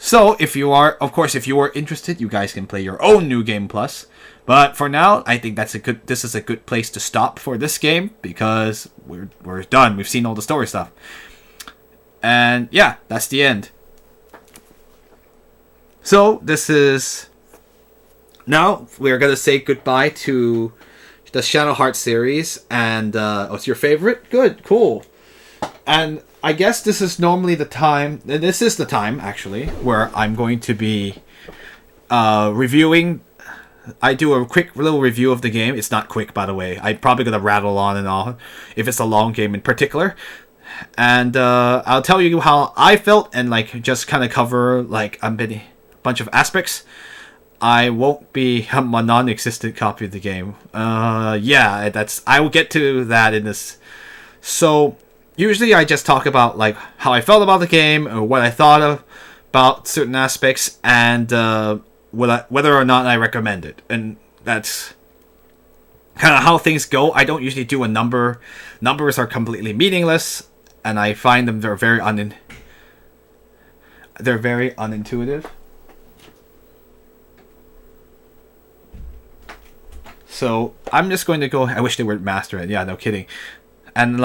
So if you are, of course, if you are interested, you guys can play your own New Game Plus. But for now, I think this is a good place to stop for this game because we're done. We've seen all the story stuff. And yeah, that's the end. So this is, now we're gonna say goodbye to the Shadow Heart series. And what's your favorite? Good, cool. And I guess this is normally the time, this is the time actually, where I'm going to be reviewing. I do a quick little review of the game. It's not quick, by the way. I'm probably going to rattle on and on if it's a long game in particular. And I'll tell you how I felt and like just kind of cover like a bunch of aspects. I won't be a non-existent copy of the game. Yeah, I will get to that in this. So usually I just talk about like how I felt about the game or what I thought of about certain aspects and whether or not I recommend it. And that's kind of how things go. I don't usually do a number. Numbers are completely meaningless, and I find them they're very unintuitive. So I'm just going to go. I wish they were master it. Yeah, no kidding. And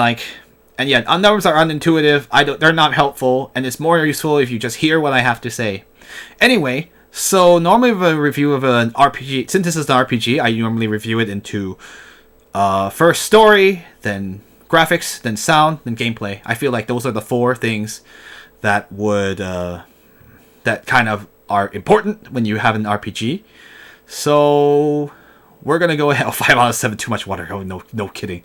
yeah, numbers are unintuitive. They're not helpful, and it's more useful if you just hear what I have to say. Anyway, so normally with a review of an RPG, since this is an RPG, I normally review it into first story, then graphics, then sound, then gameplay. I feel like those are the four things that would that kind of are important when you have an RPG. So we're gonna go ahead. Oh, 5 out of 7, too much water. Oh no kidding.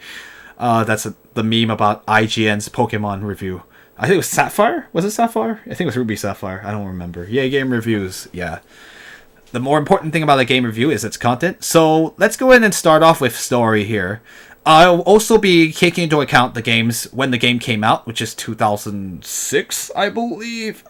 That's the meme about IGN's Pokemon review. I think it was Sapphire? Was it Sapphire? I think it was Ruby Sapphire. I don't remember. Yeah, game reviews. Yeah. The more important thing about a game review is its content. So let's go ahead and start off with story here. I'll also be taking into account the games when the game came out, which is 2006, I believe.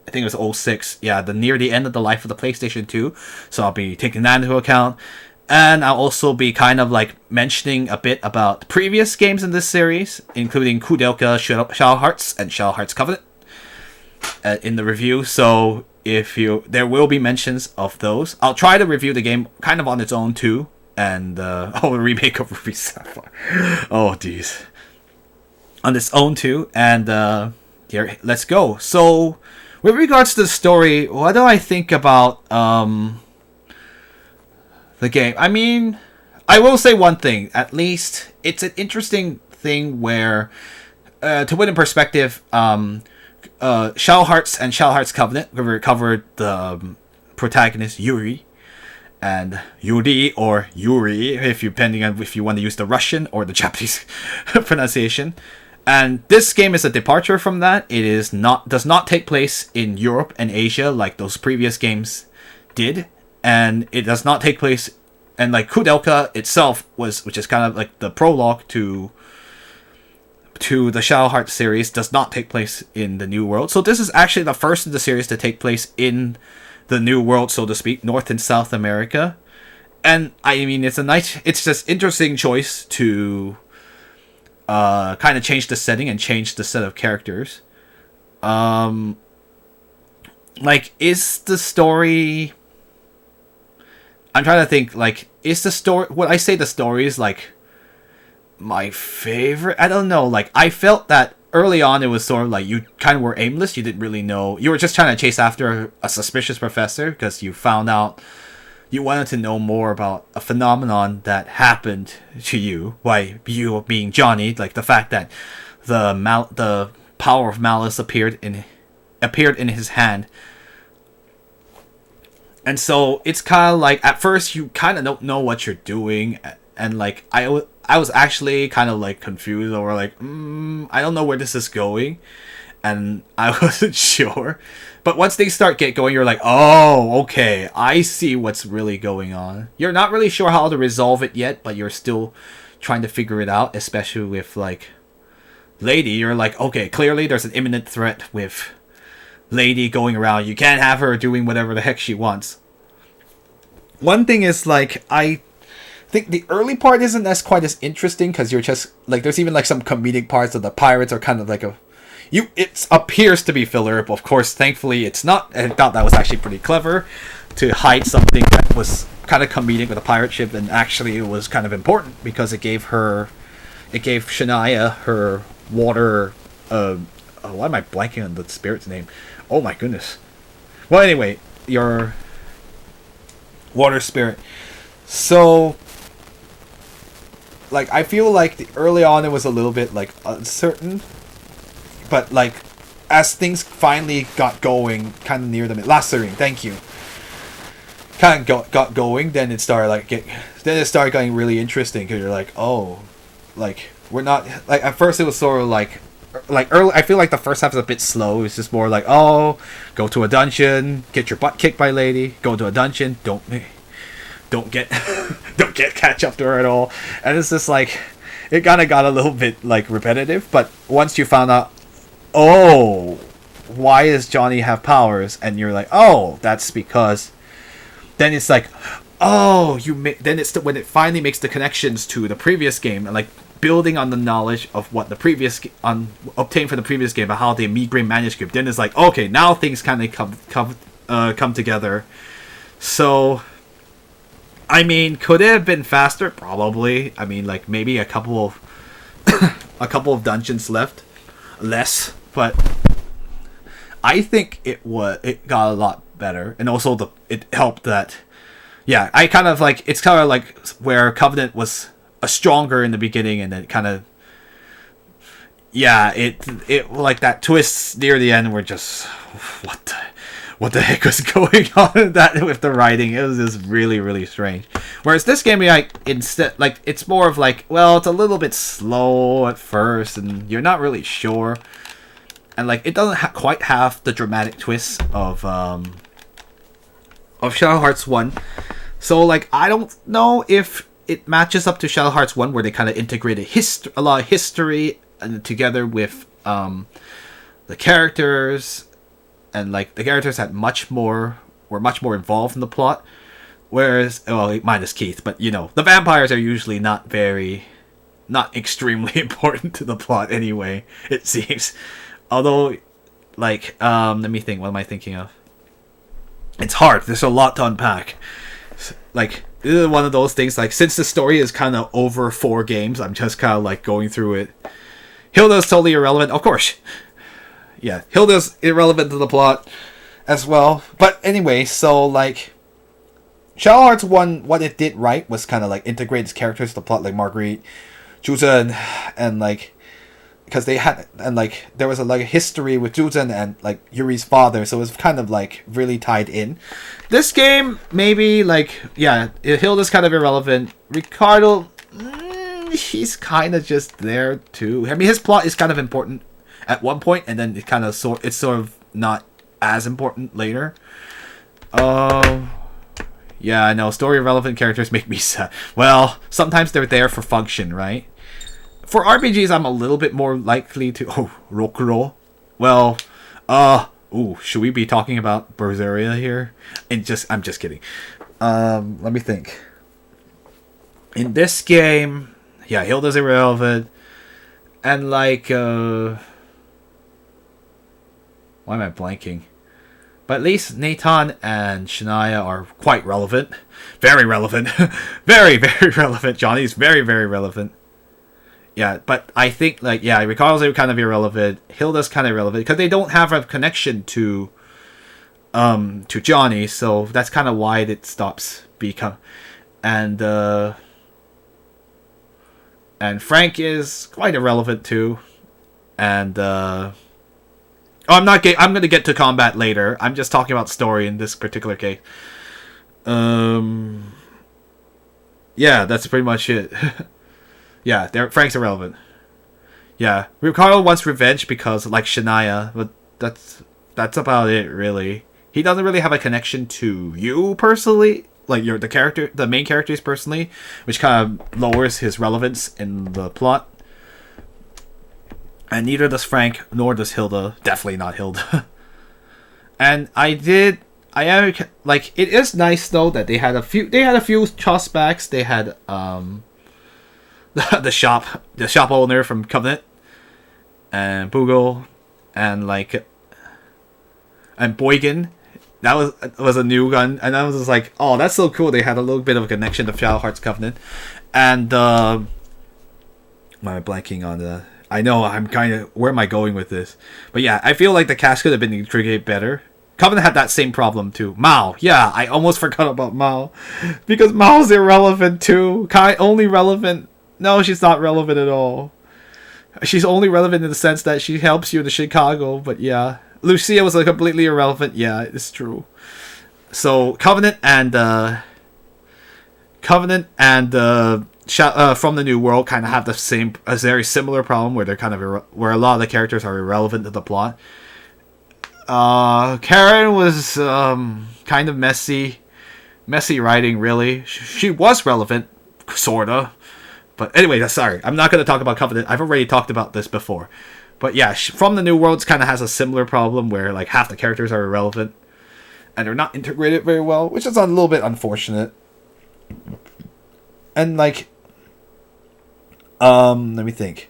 I think it was 06. Yeah, near the end of the life of the PlayStation 2. So I'll be taking that into account. And I'll also be kind of like mentioning a bit about previous games in this series, including Kudelka, Shadow Hearts, and Shadow Hearts Covenant in the review. So there will be mentions of those. I'll try to review the game kind of on its own too, and a remake of Ruby Sapphire. Oh, geez, on its own too. And here, let's go. So, with regards to the story, what do I think about the game? I mean, I will say one thing. At least it's an interesting thing where, to put in perspective, Shadow Hearts and Shadow Hearts Covenant, we covered the protagonist Yuri, and Yuri or Yuri, depending on if you want to use the Russian or the Japanese pronunciation. And this game is a departure from that. It does not take place in Europe and Asia like those previous games did. And it does not take place, and like Kudelka itself which is kind of like the prologue to the Shadow Hearts series, does not take place in the New World. So this is actually the first of the series to take place in the New World, so to speak, North and South America. And I mean, it's just interesting choice to kind of change the setting and change the set of characters. Is the story? I'm trying to think, like, is the story... Would I say the story is, like, my favorite? I don't know. Like, I felt that early on it was sort of like you kind of were aimless. You didn't really know. You were just trying to chase after a suspicious professor because you found out you wanted to know more about a phenomenon that happened to you. Why, you being Johnny, like the fact that the power of malice appeared in his hand. And so it's kind of like, at first you kind of don't know what you're doing, and like I was actually kind of like confused, or like I don't know where this is going, and I wasn't sure. But once they start going, you're like, oh, okay, I see what's really going on. You're not really sure how to resolve it yet, but you're still trying to figure it out, especially with like Lady. You're like, okay, clearly there's an imminent threat with Lady going around. You can't have her doing whatever the heck she wants. One thing is, like, I think the early part isn't quite as interesting because you're just like, there's even like some comedic parts of the pirates are kind of like it appears to be filler, but of course, thankfully, it's not. I thought that was actually pretty clever to hide something that was kind of comedic with a pirate ship, and actually it was kind of important because it gave Shania her water. Why am I blanking on the spirit's name? Oh my goodness. Well, anyway, your water spirit. So, like, I feel like early on it was a little bit like uncertain, but like as things finally got going, kind of near the last ring. Thank you. Kind of got going, then it started getting really interesting because you're like, oh, like we're not like at first it was sort of like early. I feel like the first half is a bit slow. It's just more like, oh, go to a dungeon, get your butt kicked by a lady, go to a dungeon, don't get don't get catch up to her at all, and it's just like it kind of got a little bit like repetitive. But once you found out, oh, why does Johnny have powers, and you're like, oh, that's because. Then it's like, oh, then it's when it finally makes the connections to the previous game, and like building on the knowledge of what the previous obtained from the previous game about how they migrate manuscript. Then it's like, okay, now things kind of come together. So, I mean, could it have been faster? Probably. I mean, like maybe a couple of dungeons less, but I think it got a lot better, and also it helped that, yeah, I kind of like it's kind of like where Covenant was a stronger in the beginning, and then kind of, yeah, it like that twist near the end were just what the heck was going on that with the writing. It was just really, really strange. Whereas this game, like instead, like it's more of like, well, it's a little bit slow at first, and you're not really sure. And like it doesn't quite have the dramatic twist of Shadow Hearts 1. So like I don't know if it matches up to Shadow Hearts 1, where they kind of integrated a lot of history and together with the characters, and like the characters were much more involved in the plot. Whereas, well, minus Keith, but you know, the vampires are usually not extremely important to the plot anyway, it seems. Although, like, let me think. What am I thinking of? It's hard. There's a lot to unpack. Like, this is one of those things. Like, since the story is kind of over 4 games, I'm just kind of like going through it. Hilda's totally irrelevant, of course. Yeah, Hilda's irrelevant to the plot as well. But anyway, so like, Shadow Hearts 1, what it did right was kind of like integrate its characters to the plot, like Marguerite, Juzan, and like. Because they had, and like there was a history with Juzan and like Yuri's father, so it was kind of like really tied in. This game, maybe like, yeah, Hilda's kind of irrelevant. Ricardo, he's kind of just there too. I mean, his plot is kind of important at one point, and then it's sort of not as important later. Yeah, I know. Story relevant characters make me sad. Well, sometimes they're there for function, right? For RPGs, I'm a little bit more likely to... Oh, Rokuro. Well, should we be talking about Berseria here? I'm just kidding. Let me think. In this game, yeah, Hilda's irrelevant. And like, why am I blanking? But at least Nathan and Shania are quite relevant. Very relevant. Very, very relevant. Johnny's very, very relevant. Yeah, but I think, like, yeah, Ricardo's kind of irrelevant. Hilda's kind of irrelevant because they don't have a connection to Johnny, so that's kind of why it stops become. And Frank is quite irrelevant too. And I'm gonna get to combat later. I'm just talking about story in this particular case. Yeah, that's pretty much it. Yeah, Frank's irrelevant. Yeah, Ricardo wants revenge because, like Shania, but that's about it, really. He doesn't really have a connection to you personally, like the main characters personally, which kind of lowers his relevance in the plot. And neither does Frank, nor does Hilda. Definitely not Hilda. And it is nice though that they had a few Chosbacks. They had the shop owner from Covenant, and Boogle, and like, and Boygan. That was a new gun, and I was just like, oh, that's so cool. They had a little bit of a connection to Shadowheart's Covenant, and why am I blanking on the? I know I'm kind of where am I going with this, but yeah, I feel like the cast could have been integrated better. Covenant had that same problem too. Mao, yeah, I almost forgot about Mao, because Mao's irrelevant too. Only relevant. No, she's not relevant at all. She's only relevant in the sense that she helps you in Chicago, but yeah. Lucia was like completely irrelevant. Yeah, it's true. So Covenant and From the New World kind of have a very similar problem where they're kind of where a lot of the characters are irrelevant to the plot. Karen was kind of messy writing. Really, she was relevant, sorta. But anyway, sorry, I'm not going to talk about Covenant. I've already talked about this before. But yeah, From the New Worlds kind of has a similar problem where like half the characters are irrelevant and they're not integrated very well, which is a little bit unfortunate. And like, let me think.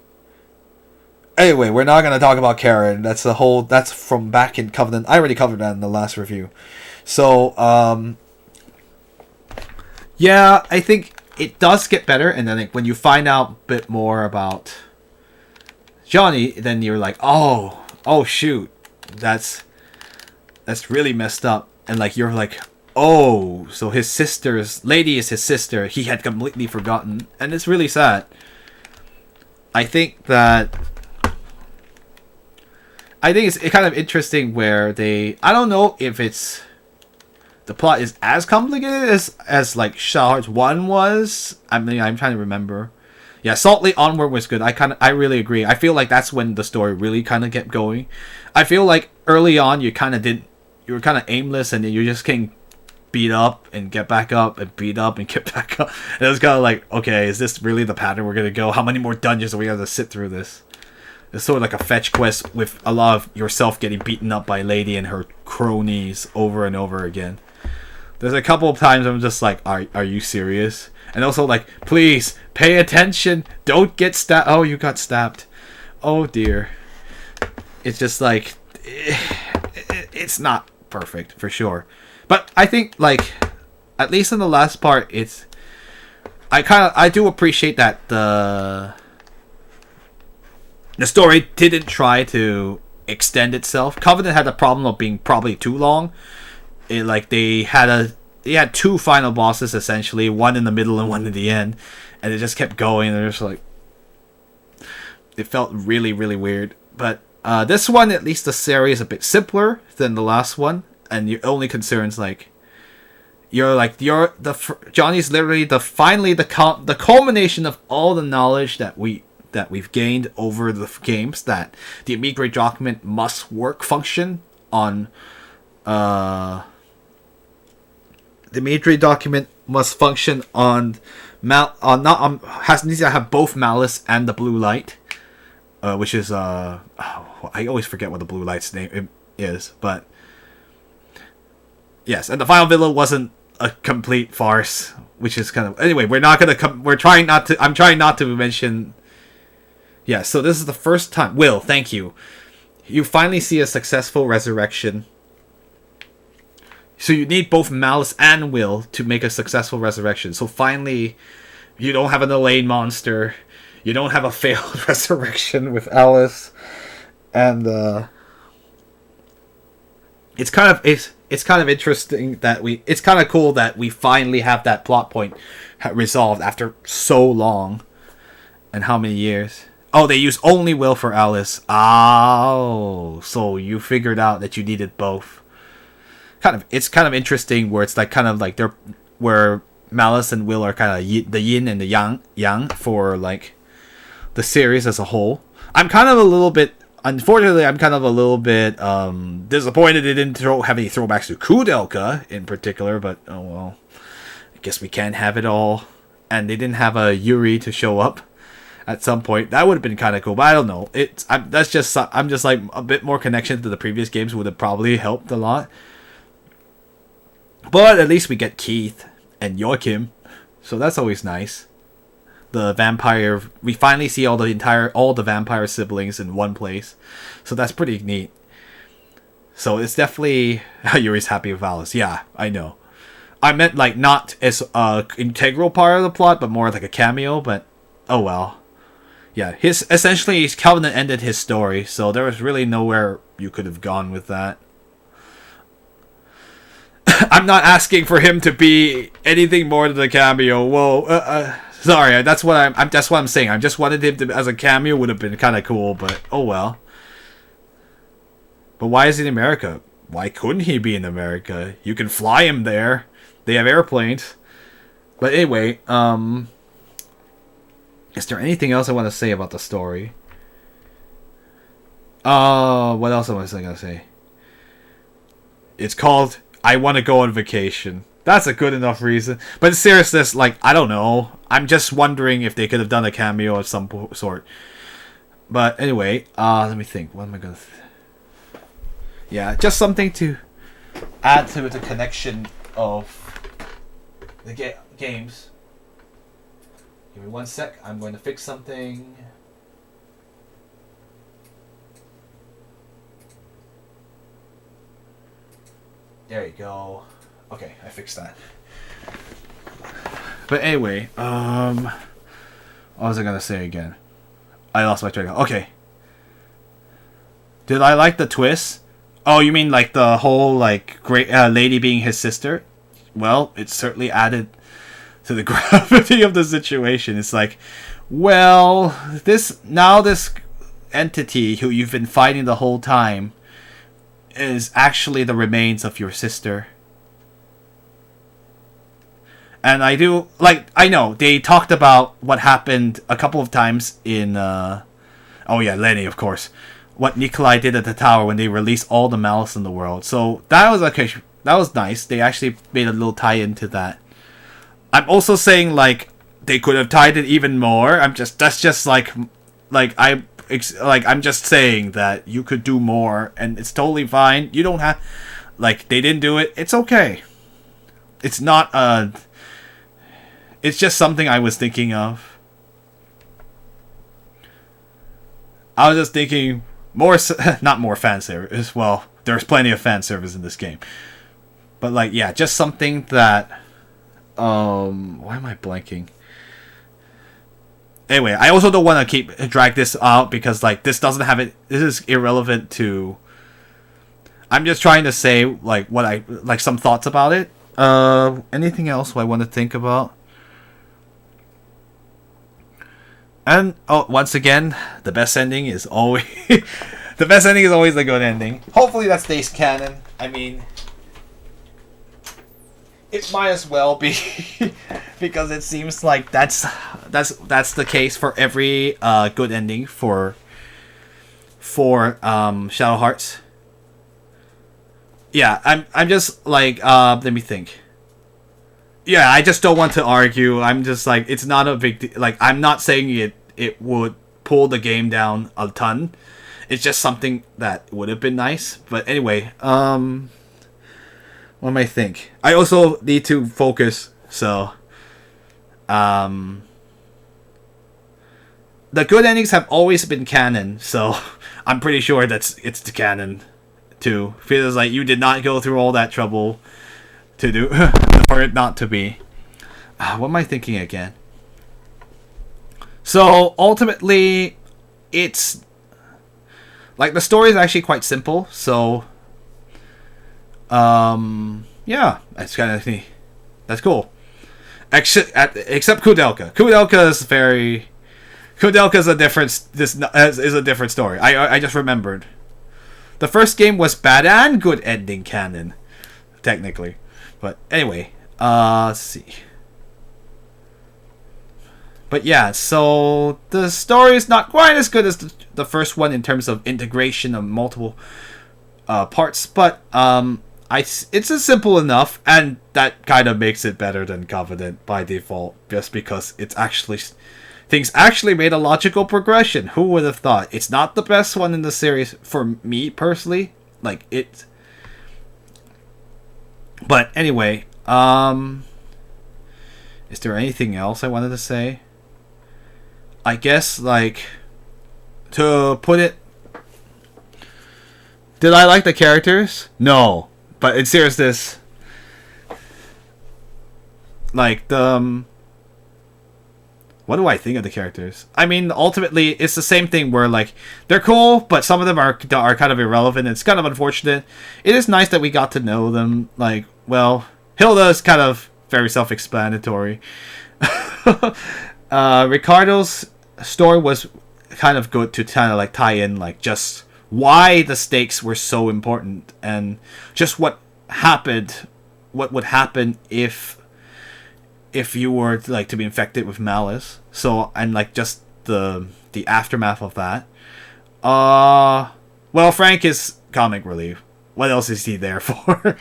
Anyway, we're not going to talk about Karen. That's from back in Covenant. I already covered that in the last review. So, yeah, I think it does get better. And then like, when you find out a bit more about Johnny, then you're like, oh shoot, that's really messed up. And like, you're like, oh, so his sister's lady is his sister. He had completely forgotten. And it's really sad. I think it's kind of interesting where I don't know if the plot is as complicated as like Shadowhearts 1 was. I mean, I'm trying to remember. Yeah, Salt Lake Onward was good. I really agree. I feel like that's when the story really kind of kept going. I feel like early on you were kind of aimless, and then you just getting beat up and get back up and beat up and get back up. And it was kind of like, okay, is this really the pattern we're gonna go? How many more dungeons are we gonna sit through this? It's sort of like a fetch quest with a lot of yourself getting beaten up by Lady and her cronies over and over again. There's a couple of times I'm just like, are you serious? And also like, please pay attention. Don't get stabbed. Oh, you got stabbed. Oh dear. It's just like, it's not perfect for sure. But I think like, at least in the last part, I do appreciate that the story didn't try to extend itself. Covenant had the problem of being probably too long. They had two final bosses essentially, one in the middle and one in the end, and it just kept going. And just like, it felt really, really weird. But this one, at least the series, is a bit simpler than the last one, and your only concerns Johnny's literally the culmination of all the knowledge that we've gained over the games, that the immediate document must function on the immediate document must function on needs to have both Malice and the Blue Light, which is I always forget what the Blue Light's name is, but yes, and the final villain wasn't a complete farce, which is kind of anyway. I'm trying not to mention. Yeah, so this is the first time. Will, thank you. You finally see a successful resurrection. So you need both Malice and Will to make a successful resurrection. So finally, you don't have an Elaine monster. You don't have a failed resurrection with Alice. And it's kind of interesting that it's kind of cool that we finally have that plot point resolved after so long. And how many years? Oh, they use only Will for Alice. Oh, so you figured out that you needed both. It's kind of interesting where it's like kind of like where Malice and Will are kind of the yin and the yang for like the series as a whole. Unfortunately, I'm kind of a little bit disappointed they didn't have any throwbacks to Kudelka in particular, but oh well, I guess we can't have it all. And they didn't have a Yuri to show up at some point. That would have been kind of cool, but I don't know. I'm just like a bit more connection to the previous games would have probably helped a lot. But at least we get Keith and Joachim, so that's always nice. the vampire. We finally see all the vampire siblings in one place, so that's pretty neat. So it's definitely Yuri's happy with Alice. Yeah, I know. I meant like not as a integral part of the plot, but more like a cameo. But oh well. Yeah, his Covenant ended his story, so there was really nowhere you could have gone with that. I'm not asking for him to be anything more than a cameo. Whoa, sorry, that's what I'm saying. I just wanted him to as a cameo would have been kind of cool, but oh well. But why is he in America? Why couldn't he be in America? You can fly him there. They have airplanes. But anyway, is there anything else I want to say about the story? What else was I gonna say? It's called I Want to Go on Vacation. That's a good enough reason. But in seriousness, like, I don't know. I'm just wondering if they could have done a cameo of some sort. But anyway, let me think. What am I gonna... Yeah, just something to add to the connection of the games. Give me 1 sec. I'm going to fix something. There you go. Okay, I fixed that. But anyway, what was I gonna say again? I lost my train. Okay. Did I like the twist? Oh, you mean like the whole like great lady being his sister? Well, it certainly added to the gravity of the situation. It's like, well, this entity who you've been fighting the whole time is actually the remains of your sister. And I know they talked about what happened a couple of times in oh yeah, Lenny, of course. What Nikolai did at the tower when they released all the malice in the world. So that was okay. That was nice. They actually made a little tie into that. I'm also saying like they could have tied it even more. I'm just I'm just saying that you could do more, and it's totally fine. You don't have like they didn't do it. It's okay. It's not It's just something I was thinking of. I was just thinking not more fan service. Well, there's plenty of fan service in this game. But like, yeah, just something that why am I blanking? Anyway, I also don't want to drag this out because like this doesn't have it. This is irrelevant to. I'm just trying to say like what I like some thoughts about it. Anything else I want to think about? And once again, the best ending is always the best ending is always the good ending. Hopefully that stays canon. I mean, it might as well be because it seems like that's the case for every good ending for Shadow Hearts. Yeah, I'm just like let me think. Yeah, I just don't want to argue. I'm just like it's not a big deal. Like I'm not saying it would pull the game down a ton. It's just something that would have been nice. But anyway, what am I think? I also need to focus. So, the good endings have always been canon. So I'm pretty sure it's the canon too. Feels like you did not go through all that trouble to do for it not to be. What am I thinking again? So ultimately, it's like the story is actually quite simple. So, yeah, that's kind of neat. That's cool. Except Kudelka. Kudelka is a different. This is a different story. I just remembered. The first game was bad and good ending canon, technically. But anyway, let's see. But yeah, so the story is not quite as good as the first one in terms of integration of multiple parts, but it's a simple enough, and that kind of makes it better than Covenant by default, just because it's actually things actually made a logical progression. Who would have thought? It's not the best one in the series for me personally. Like it. But anyway, is there anything else I wanted to say? I guess, like, to put it, did I like the characters? No, but in seriousness, like what do I think of the characters? I mean, ultimately, it's the same thing where, like, they're cool, but some of them are kind of irrelevant. It's kind of unfortunate. It is nice that we got to know them. Like, well, Hilda is kind of very self-explanatory. Ricardo's story was kind of good to kind of, like, tie in, like, just why the stakes were so important and just what happened, what would happen if you were like to be infected with malice. So, and like just the aftermath of that. Well, Frank is comic relief. What else is he there for?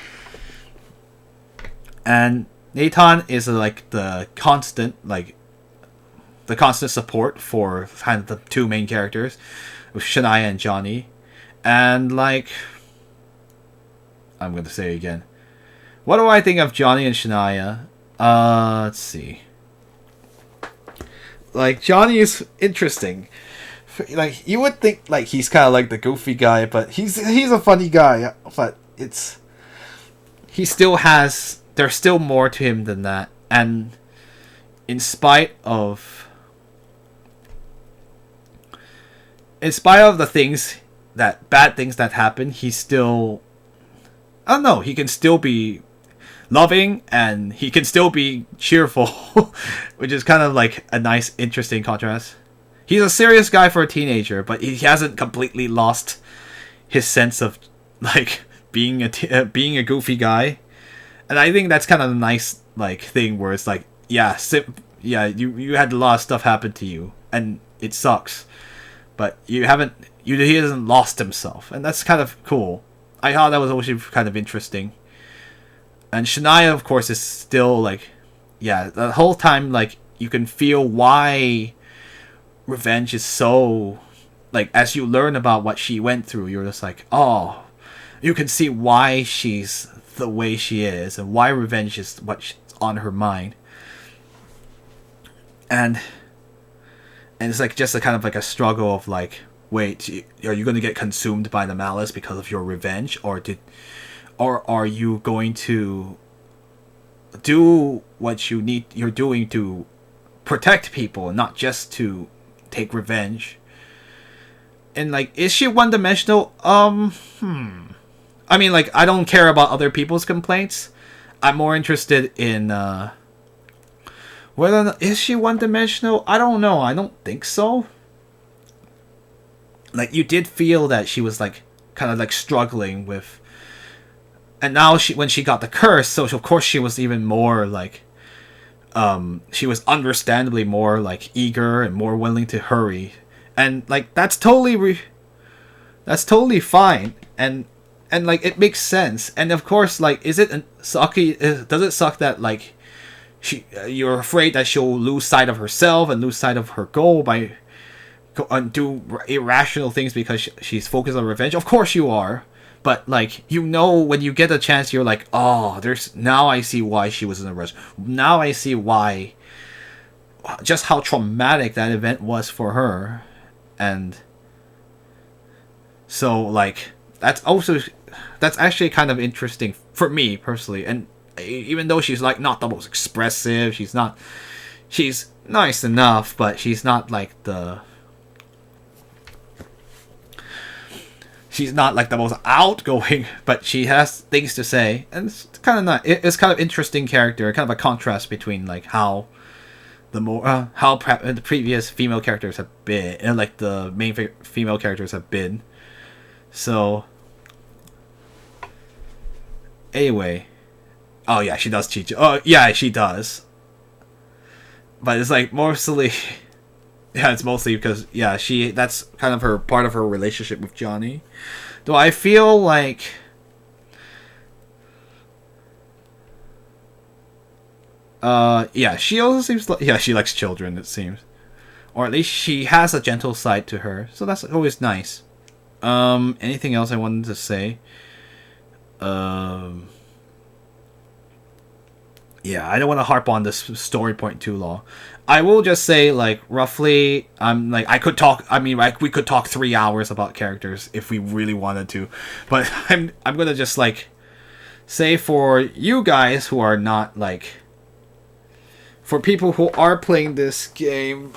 And Nathan is like the constant support for kind of the two main characters, with Shania and Johnny. And like, I'm gonna say it again. What do I think of Johnny and Shania? Let's see. Like, Johnny is interesting. Like, you would think like he's kind of like the goofy guy, but he's a funny guy. But he still has. There's still more to him than that, and in spite of the bad things that happen, he's still. I don't know. He can still be loving, and he can still be cheerful, which is kind of like a nice, interesting contrast. He's a serious guy for a teenager, but he hasn't completely lost his sense of like being a goofy guy, and I think that's kind of a nice like thing where it's like, yeah, you had a lot of stuff happen to you, and it sucks, but he hasn't lost himself, and that's kind of cool. I thought that was also kind of interesting. And Shania, of course, is still like, yeah, the whole time, like, you can feel why revenge is so, like, as you learn about what she went through, you're just like, oh, you can see why she's the way she is, and why revenge is what's on her mind. And it's like just a kind of like a struggle of like, wait, are you going to get consumed by the malice because of your revenge, or are you going to do what you're doing to protect people, not just to take revenge? And like, is she one-dimensional? I mean, like, I don't care about other people's complaints. I'm more interested in whether is she one-dimensional? I don't know. I don't think so. Like, you did feel that she was like kind of like struggling with. And now when she got the curse, so of course she was even more like, she was understandably more like eager and more willing to hurry, and like that's totally fine, and like it makes sense. And of course, like, does it suck that like you're afraid that she'll lose sight of herself and lose sight of her goal by and do irrational things because she's focused on revenge? Of course you are. But, like, you know, when you get a chance, you're like, oh, now I see why she was in a rush. Now I see why, just how traumatic that event was for her. And so, like, that's actually kind of interesting for me, personally. And even though she's, like, not the most expressive, she's nice enough, but she's not, like, she's not like the most outgoing, but she has things to say, and it's kind of it's kind of interesting character, kind of a contrast between like how the previous female characters have been, and like the main female characters have been. So anyway, oh yeah, she does cheat. Oh yeah, she does. But it's like mostly, yeah, it's mostly because that's kind of her part of her relationship with Johnny. Though I feel like she also seems like, she likes children, it seems. Or at least she has a gentle side to her. So that's always nice. Anything else I wanted to say? yeah, I don't want to harp on this story point too long. I will just say, like, roughly, I could talk. I mean, like, we could talk 3 hours about characters if we really wanted to, but I'm gonna just like say for you guys who are not like, for people who are playing this game,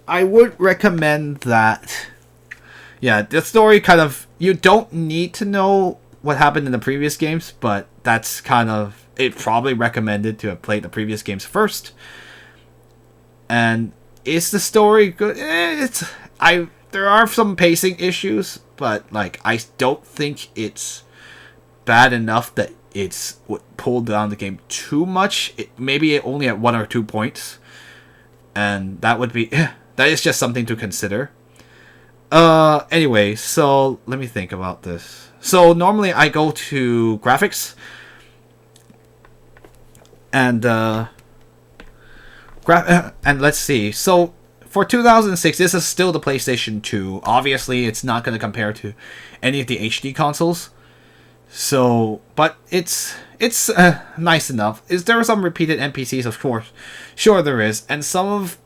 I would recommend that. Yeah, the story kind of, you don't need to know what happened in the previous games, but that's kind of, it probably recommended to have played the previous games first. And is the story good? There are some pacing issues, but like I don't think it's bad enough that it's what pulled down the game too much. Maybe only at 1 or 2 points, and that would be that is just something to consider. Anyway, so let me think about this. So normally I go to graphics and and let's see. So for 2006, this is still the PlayStation 2. Obviously, it's not going to compare to any of the HD consoles. So, but it's nice enough. Is there some repeated NPCs? Of course, sure there is, and some of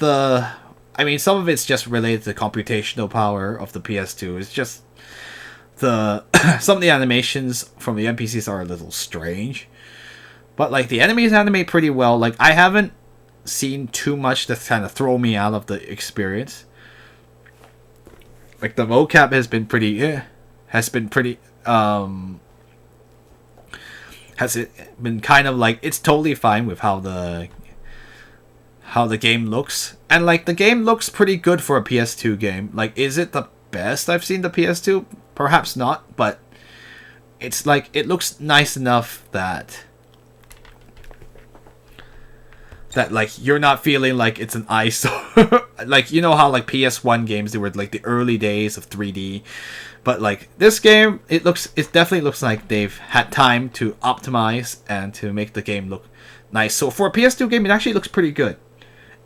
it's just related to the computational power of the PS2. It's just some of the animations from the NPCs are a little strange, but like the enemies animate pretty well. Like I haven't seen too much to kind of throw me out of the experience. Like the mocap has been pretty has it been kind of like, it's totally fine with how the game looks, and like the game looks pretty good for a PS2 game. Like, is it the best I've seen the PS2? Perhaps not, but it's like, it looks nice enough that like you're not feeling like it's an eyesore. Like, you know how like PS1 games, they were like the early days of 3D, but like this game, it definitely looks like they've had time to optimize and to make the game look nice. So for a PS2 game, it actually looks pretty good,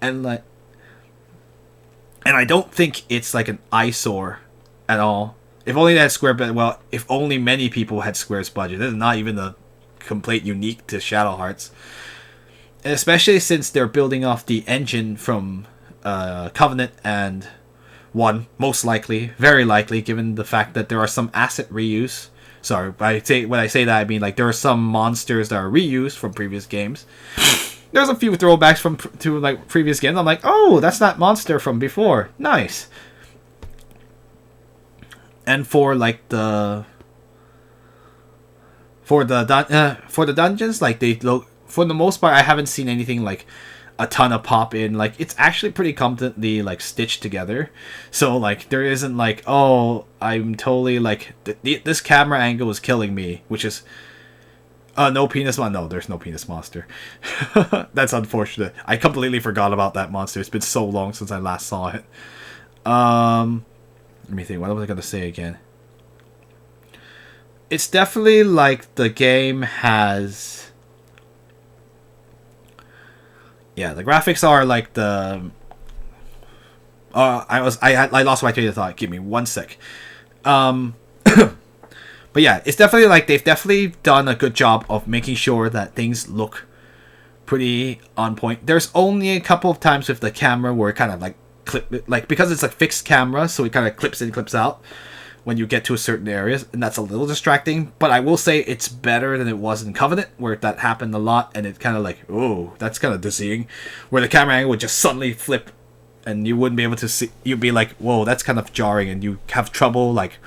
and I don't think it's like an eyesore at all. If only they had Square, but well, if only many people had Square's budget. This is not even a complete unique to Shadow Hearts. Especially since they're building off the engine from Covenant and 1, most likely, very likely, given the fact that there are some asset reuse. Sorry, when I say that, I mean like there are some monsters that are reused from previous games. There's a few throwbacks to like previous games. I'm like, oh, that's that monster from before. Nice. And for like the dungeons, like they look. For the most part, I haven't seen anything like a ton of pop in. Like, it's actually pretty competently like stitched together. So like there isn't like, oh, I'm totally like this camera angle is killing me, which is no penis monster. No, there's no penis monster. That's unfortunate. I completely forgot about that monster. It's been so long since I last saw it. Let me think. What was I gonna say again? It's definitely like the game has. Yeah, the graphics are like the. I lost my train of thought. Give me 1 sec. But yeah, it's definitely like they've definitely done a good job of making sure that things look pretty on point. There's only a couple of times with the camera where it kind of like because it's a fixed camera, so it kind of clips in, clips out when you get to a certain areas, and that's a little distracting. But I will say it's better than it was in Covenant, where that happened a lot, and it kind of like, oh, that's kind of dizzying, where the camera angle would just suddenly flip, and you wouldn't be able to see. You'd be like, whoa, that's kind of jarring, and you have trouble like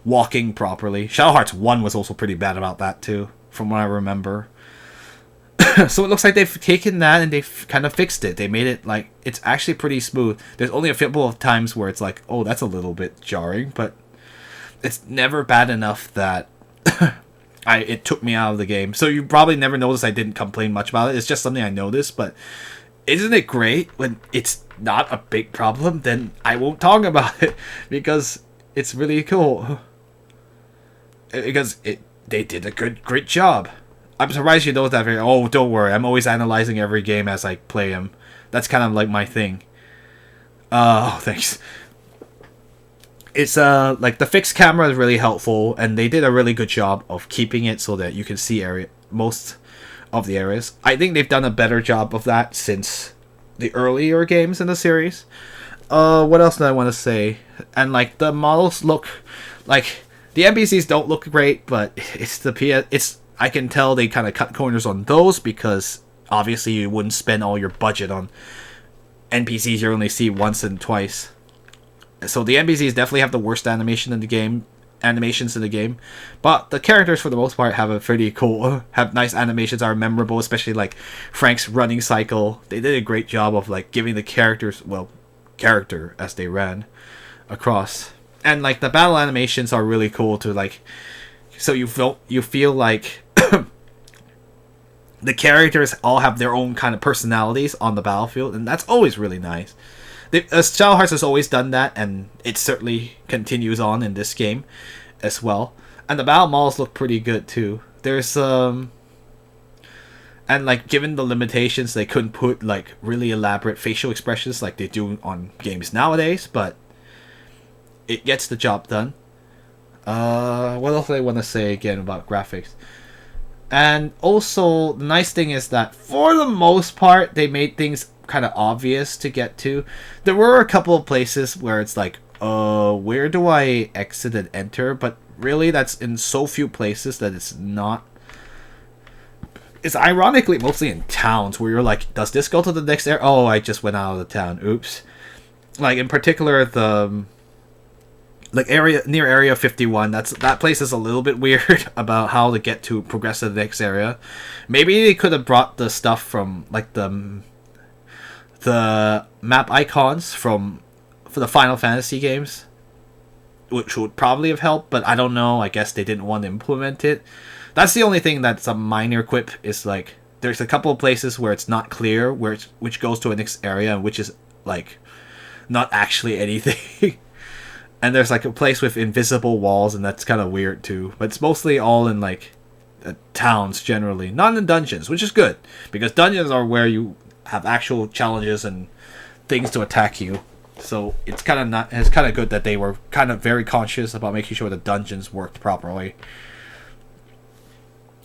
walking properly. Shadow Hearts 1 was also pretty bad about that too, from what I remember. So it looks like they've taken that and they've kind of fixed it. They made it like, it's actually pretty smooth. There's only a couple of times where it's like, oh, that's a little bit jarring, but it's never bad enough that it took me out of the game. So you probably never noticed I didn't complain much about it. It's just something I noticed, but isn't it great when it's not a big problem? Then I won't talk about it because it's really cool. Because they did a great job. I'm surprised you know that. Oh, don't worry. I'm always analyzing every game as I play them. That's kind of like my thing. Oh, thanks. It's like the fixed camera is really helpful, and they did a really good job of keeping it so that you can see most of the areas. I think they've done a better job of that since the earlier games in the series. What else do I want to say? And like the models look like the NPCs don't look great, but it's I can tell they kind of cut corners on those because obviously you wouldn't spend all your budget on NPCs you only see once and twice. So the NPCs definitely have the worst animations in the game, but the characters for the most part have a pretty cool, have nice animations, are memorable, especially like Frank's running cycle. They did a great job of like giving the characters, well, character as they ran across. And like the battle animations are really cool to like, so you feel like the characters all have their own kind of personalities on the battlefield, and that's always really nice. Shadow Hearts has always done that, and it certainly continues on in this game as well. And the battle models look pretty good too. There's and like given the limitations, they couldn't put like really elaborate facial expressions like they do on games nowadays, but it gets the job done. What else do I want to say again about graphics? And also, the nice thing is that for the most part, they made things kind of obvious to get to. There were a couple of places where it's like, where do I exit and enter? But really, that's in so few places that it's not. It's ironically mostly in towns where you're like, does this go to the next area? Oh, I just went out of the town. Oops. Like, in particular, the like near Area 51, that place is a little bit weird about how to get to progress to the next area. Maybe they could have brought the stuff from like the map icons for the Final Fantasy games, which would probably have helped, but I don't know. I guess they didn't want to implement it. That's the only thing that's a minor quip, is like there's a couple of places where it's not clear which goes to a next area and which is like not actually anything. And there's like a place with invisible walls, and that's kind of weird too. But it's mostly all in like towns generally, not in dungeons, which is good because dungeons are where you have actual challenges and things to attack you. So it's kind of good that they were kind of very conscious about making sure the dungeons worked properly.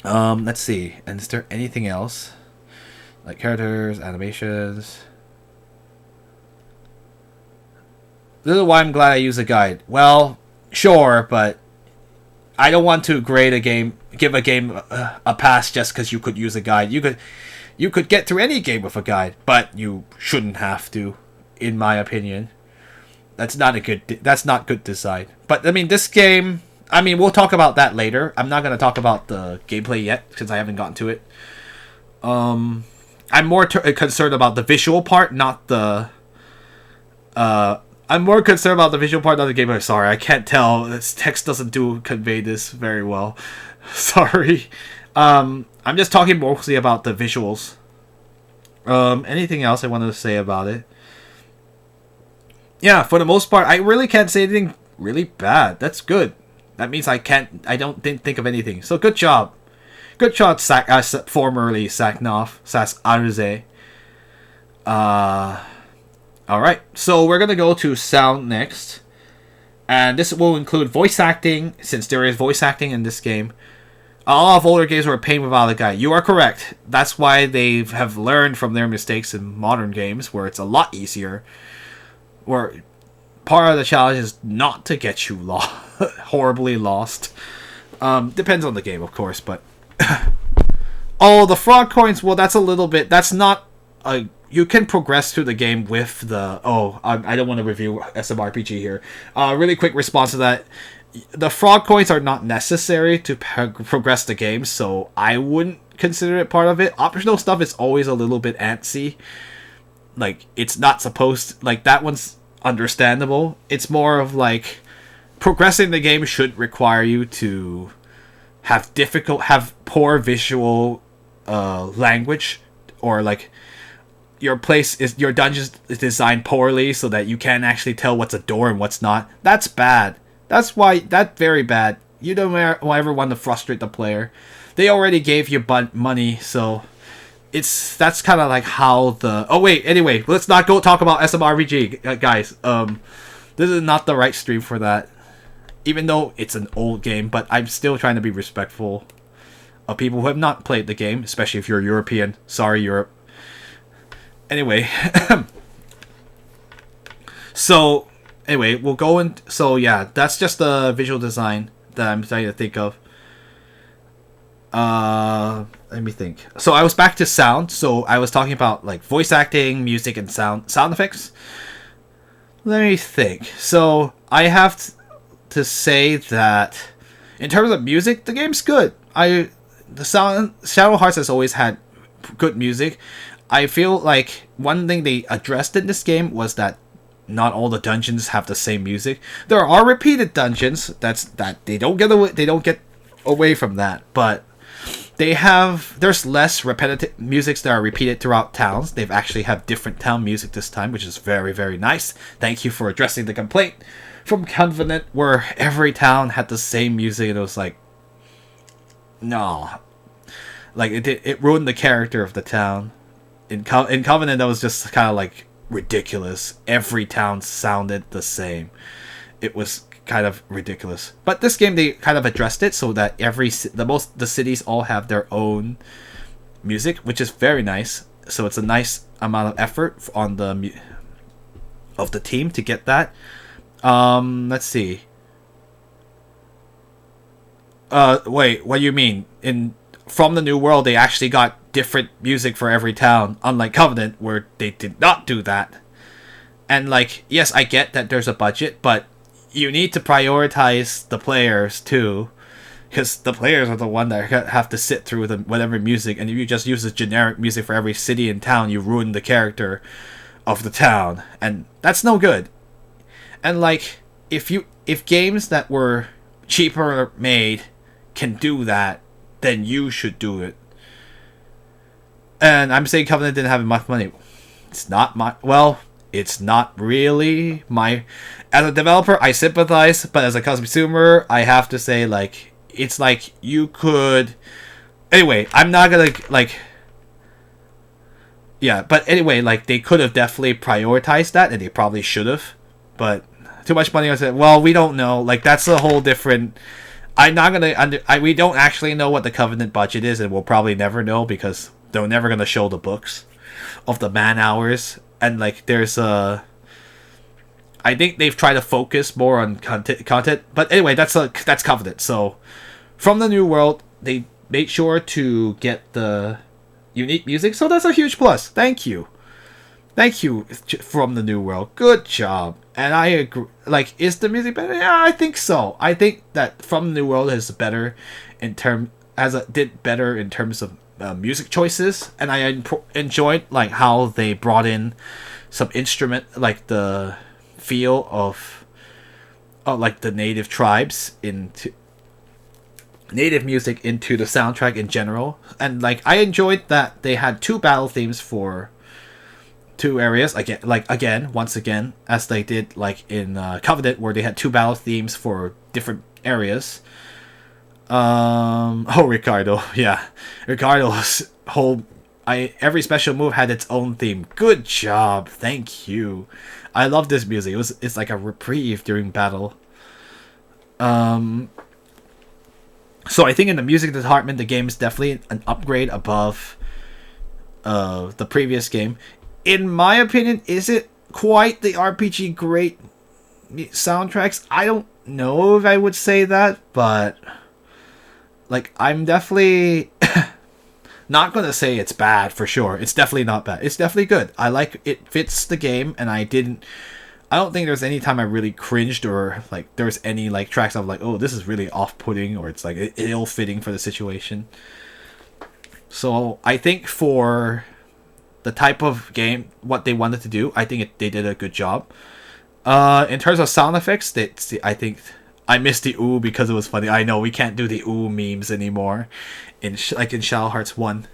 Let's see. And is there anything else? Like characters, animations. This is why I'm glad I use a guide. Well, sure, but I don't want to give a game a pass just because you could use a guide. You could get through any game with a guide, but you shouldn't have to, in my opinion. That's not good design. But I mean, this game, I mean, we'll talk about that later. I'm not gonna talk about the gameplay yet since I haven't gotten to it. I'm more concerned about the visual part, not the. I'm more concerned about the visual part of the gameplay. Sorry, I can't tell. This text doesn't convey this very well. Sorry. I'm just talking mostly about the visuals. Anything else I wanted to say about it? Yeah, for the most part, I really can't say anything really bad. That's good. That means I didn't think of anything. So good job. Good job, formerly Saknov, Sas Arze. Alright, so we're going to go to sound next. And this will include voice acting, since there is voice acting in this game. A lot of older games were a pain without a guide. You are correct. That's why they have learned from their mistakes in modern games, where it's a lot easier. Where part of the challenge is not to get you horribly lost. Depends on the game, of course, but... Oh, the frog coins, well, that's not a... You can progress through the game with the... Oh, I don't want to review SMRPG here. Really quick response to that. The frog coins are not necessary to progress the game, so I wouldn't consider it part of it. Optional stuff is always a little bit antsy. Like, it's not supposed... Like, that one's understandable. It's more of, like... Progressing the game should require you to have poor visual language, or, like... your dungeon is designed poorly so that you can't actually tell what's a door and what's not. That's bad. That's very bad. You don't ever want to frustrate the player. They already gave you money, so that's kind of like how the... Oh wait, anyway, let's not go talk about SMRPG, guys. This is not the right stream for that. Even though it's an old game, but I'm still trying to be respectful of people who have not played the game, especially if you're European. Sorry, Europe. Anyway, so anyway, we'll go in. So yeah, that's just the visual design that I'm trying to think of. Let me think. So I was back to sound. So I was talking about like voice acting, music, and sound effects. Let me think. So I have to say that in terms of music, the game's good. Shadow Hearts has always had good music. I feel like one thing they addressed in this game was that not all the dungeons have the same music. There are repeated dungeons. That they don't get away. They don't get away from that, but there's less repetitive musics that are repeated throughout towns. They've actually have different town music this time, which is very, very nice. Thank you for addressing the complaint from Covenant where every town had the same music and it was like, no, like it ruined the character of the town. In Covenant, that was just kind of like ridiculous. Every town sounded the same. It was kind of ridiculous. But this game, they kind of addressed it so that the cities all have their own music, which is very nice. So it's a nice amount of effort on the team to get that. Let's see. Wait, what do you mean? From the New World, they actually got different music for every town, unlike Covenant, where they did not do that. And like, yes, I get that there's a budget, but you need to prioritize the players too, because the players are the one that have to sit through whatever music, and if you just use the generic music for every city and town, you ruin the character of the town, and that's no good. And like, if games that were cheaper made can do that, then you should do it. And I'm saying Covenant didn't have enough money. It's not really my... As a developer, I sympathize, but as a consumer, I have to say, like, it's like you could... Anyway, I'm not gonna, like... Yeah, but anyway, like, they could have definitely prioritized that, and they probably should have. But too much money, I said, well, we don't know. Like, that's a whole different... I'm not gonna... we don't actually know what the Covenant budget is, and we'll probably never know, because they're never gonna show the books of the man hours. And like, there's a... I think they've tried to focus more on content. But anyway, that's Covenant. So, from the New World, they made sure to get the unique music. So that's a huge plus. Thank you. Thank you, From the New World. Good job. And I agree. Like, is the music better? Yeah, I think so. I think that From the New World is better did better in terms of music choices, and I enjoyed like how they brought in some instrument, like the feel of like the native tribes into native music into the soundtrack in general. And like, I enjoyed that they had two battle themes for two areas once again, as they did like in Covenant, where they had two battle themes for different areas. Ricardo, yeah, Ricardo's whole every special move had its own theme. Good job, thank you. I love this music. It's like a reprieve during battle. So I think in the music department, the game is definitely an upgrade above the previous game. In my opinion, is it quite the RPG great soundtracks? I don't know if I would say that, but like, I'm definitely not gonna say it's bad for sure. It's definitely not bad. It's definitely good. I like it. Fits the game, and I don't think there's any time I really cringed, or like there's any like tracks I'm like, oh, this is really off-putting, or it's like ill-fitting for the situation. So I think for the type of game, what they wanted to do, I think they did a good job. In terms of sound effects, I think I missed the ooh because it was funny. I know we can't do the ooh memes anymore, in Shadow Hearts 1.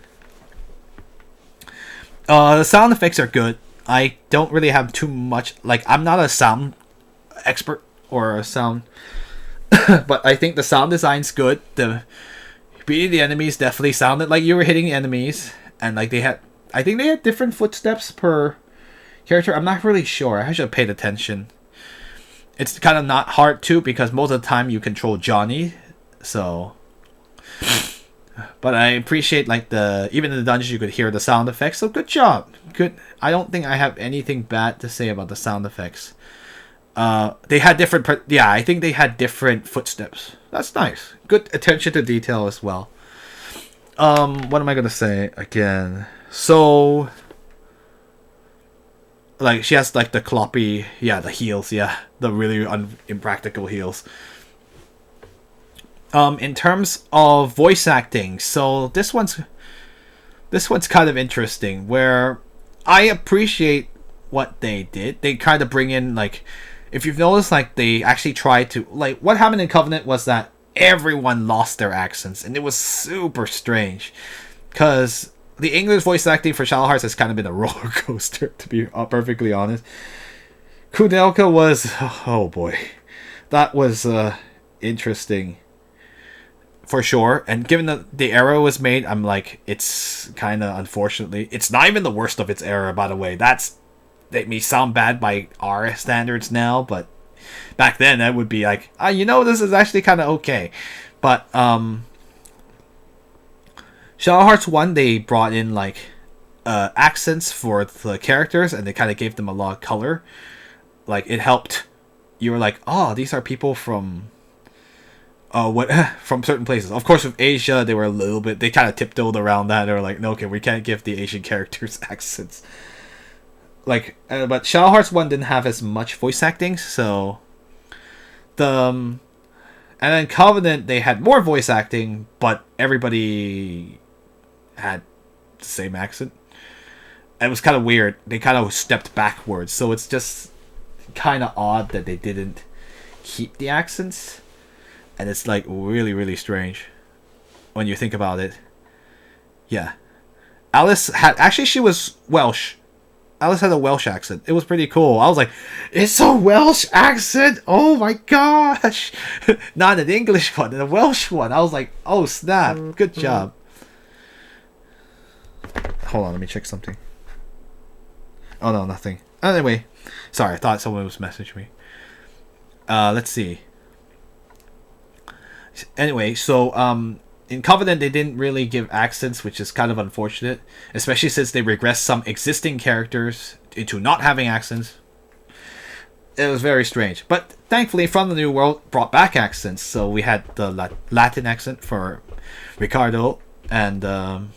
The sound effects are good. I don't really have too much. Like, I'm not a sound expert or a sound, but I think the sound design's good. The beating the enemies definitely sounded like you were hitting the enemies, and like I think they had different footsteps per character. I'm not really sure. I should have paid attention. It's kind of not hard to, because most of the time you control Johnny, so But I appreciate like the even in the dungeons you could hear the sound effects. So good job. Good. I don't think I have anything bad to say about the sound effects. They had different. Yeah, I think they had different footsteps. That's nice. Good attention to detail as well. What am I gonna say again? So, like she has like the cloppy, yeah, the heels, yeah, the really impractical heels. In terms of voice acting, so this one's kind of interesting. Where I appreciate what they did. They kind of bring in like, if you've noticed, like they actually tried to like what happened in Covenant was that everyone lost their accents, and it was super strange, because the English voice acting for Shadow Hearts has kind of been a roller coaster, to be perfectly honest. Kudelka was, oh boy, that was interesting for sure. And given that the era was made, I'm like, it's kind of unfortunately, it's not even the worst of its era, by the way. That may sound bad by our standards now, but back then that would be like, this is actually kind of okay. But Shadow Hearts 1, they brought in like accents for the characters, and they kind of gave them a lot of color. Like it helped. You were like, oh, these are people from what from certain places. Of course, with Asia, they were a little bit. They kind of tiptoed around that. They were like, no, okay, we can't give the Asian characters accents. Like, but Shadow Hearts 1 didn't have as much voice acting, so and then Covenant, they had more voice acting, but everybody had the same accent. And it was kind of weird. They kind of stepped backwards, so it's just kind of odd that they didn't keep the accents. And it's like really, really strange when you think about it. Yeah. Alice had, actually she was Welsh. Alice had a Welsh accent. It was pretty cool. I was like, it's a Welsh accent! Oh my gosh! Not an English one, a Welsh one. I was like, oh snap, good job. Hold on, let me check something. Oh no, nothing. Anyway, sorry, I thought someone was messaging me. Let's see. Anyway, so in Covenant they didn't really give accents, which is kind of unfortunate, especially since they regressed some existing characters into not having accents. It was very strange, but thankfully From the New World brought back accents. So we had the Latin accent for Ricardo, and Shania.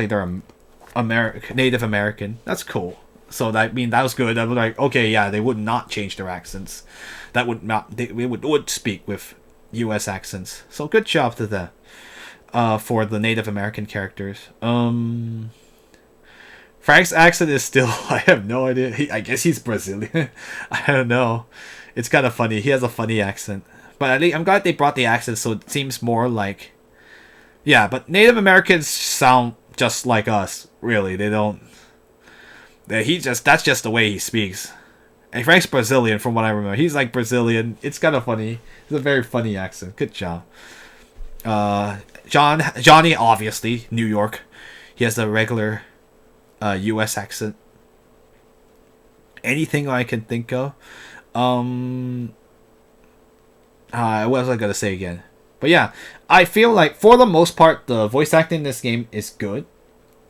They're American, Native American. That's cool. So that that was good. I was like, okay, yeah, they would not change their accents. That would not. They would speak with U.S. accents. So good job to them. For the Native American characters. Frank's accent is still. I have no idea. I guess he's Brazilian. I don't know. It's kind of funny. He has a funny accent. But at least I'm glad they brought the accent, so it seems more like. Yeah, but Native Americans sound just like us. Really, they don't. That's just the way he speaks. And Frank's Brazilian, from what I remember. He's like Brazilian. It's kind of funny. It's a very funny accent. Good job. Johnny, obviously, New York. He has the regular U.S. accent. Anything I can think of. What was I gonna say again? But yeah, I feel like for the most part, the voice acting in this game is good.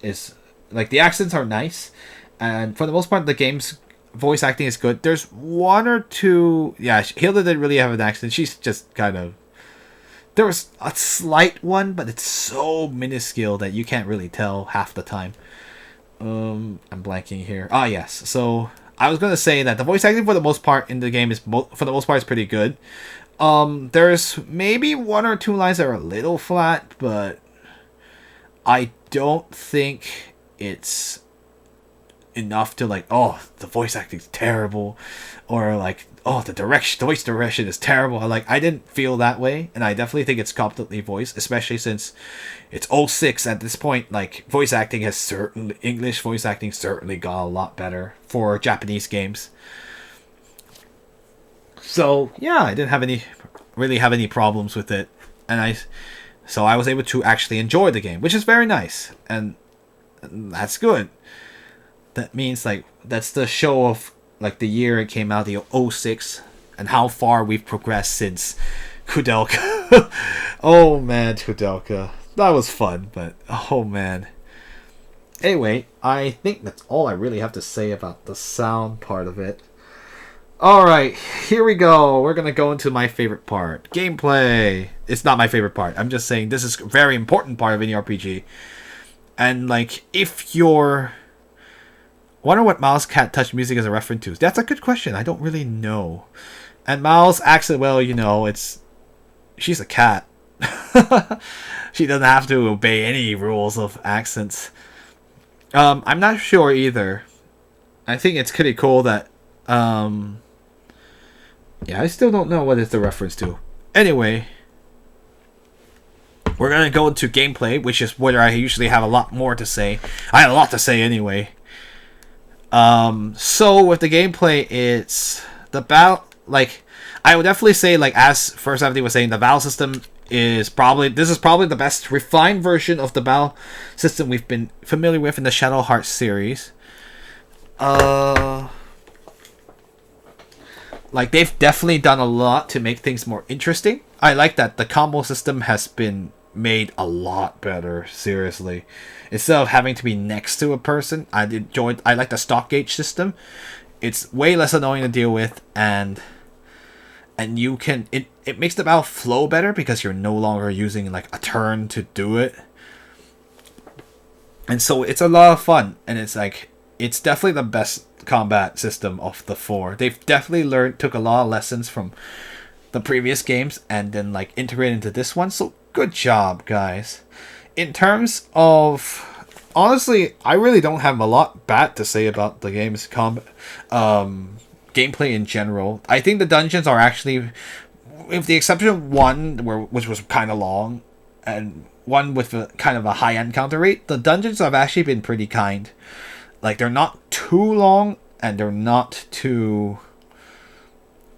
Is like the accents are nice, and for the most part, the game's voice acting is good. There's one or two. Yeah, Hilda didn't really have an accent. She's just kind of. There was a slight one, but it's so minuscule that you can't really tell half the time. I'm blanking here. Ah, yes. So I was gonna say that the voice acting for the most part in the game is pretty good. There's maybe one or two lines that are a little flat, but I don't think it's enough to like, oh, the voice acting's terrible, or like, oh, the voice direction is terrible. I didn't feel that way, and I definitely think it's competently voiced, especially since it's 06 at this point. Like, English voice acting certainly got a lot better for Japanese games. So yeah, I didn't have any problems with it, and I was able to actually enjoy the game, which is very nice, and that's good. That means like that's the show of like the year it came out, the 06, and how far we've progressed since Kudelka. Oh man, Kudelka. That was fun, but oh man. Anyway, I think that's all I really have to say about the sound part of it. Alright, here we go. We're gonna go into my favorite part. Gameplay. It's not my favorite part. I'm just saying this is a very important part of any RPG. And like, if you're... wonder what Mouse Cat Touch music is a reference to. That's a good question. I don't really know. And Mouse accent, well, you know, it's... she's a cat. She doesn't have to obey any rules of accents. I'm not sure either. I think it's pretty cool that... yeah, I still don't know what it's the reference to. Anyway... we're going to go into gameplay, which is where I usually have a lot more to say. I have a lot to say anyway. So with the gameplay, it's the battle, like, I would definitely say, like, as First Empty was saying, the battle system is probably, this is probably the best refined version of the battle system we've been familiar with in the Shadow Hearts series. Like, they've definitely done a lot to make things more interesting. I like that the combo system has been made a lot better, seriously. Instead of having to be next to a person, I like the stock gauge system. It's way less annoying to deal with, and you can, it makes the battle flow better because you're no longer using like a turn to do it. And so it's a lot of fun, and it's like, it's definitely the best combat system of the four. They've definitely took a lot of lessons from the previous games and then like integrated into this one. So good job, guys. In terms of, honestly, I really don't have a lot bad to say about the game's gameplay in general. I think the dungeons are actually, with the exception of one which was kind of long, and one with a kind of a high encounter rate, the dungeons have actually been pretty kind. Like, they're not too long, and they're not too,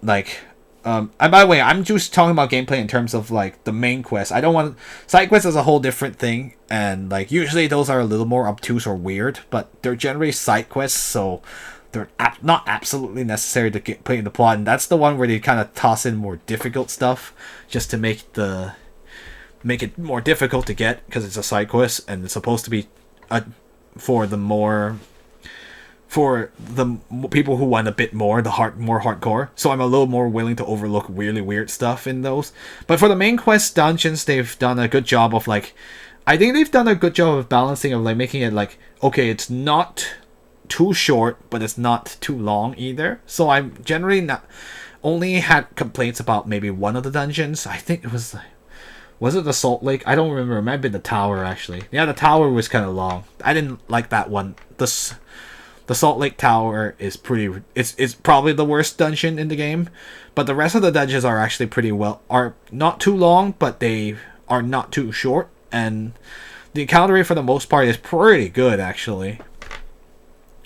like, and by the way, I'm just talking about gameplay in terms of, like, the main quest. I don't want... side quests is a whole different thing, and, like, usually those are a little more obtuse or weird, but they're generally side quests, so they're not absolutely necessary to put in the plot, and that's the one where they kind of toss in more difficult stuff, just to make it more difficult to get, because it's a side quest, and it's supposed to be for the people who want a bit more, more hardcore. So I'm a little more willing to overlook really weird stuff in those. But for the main quest dungeons, they've done a good job of, like, I think they've done a good job of balancing, of like making it like, okay, it's not too short, but it's not too long either. So I'm generally not only had complaints about maybe one of the dungeons. I think it was it the Salt Lake? I don't remember. It might have been the tower, actually. Yeah, the tower was kind of long. I didn't like that one. The Salt Lake Tower is pretty... It's probably the worst dungeon in the game. But the rest of the dungeons are actually are not too long, but they are not too short. And the encounter rate for the most part is pretty good, actually.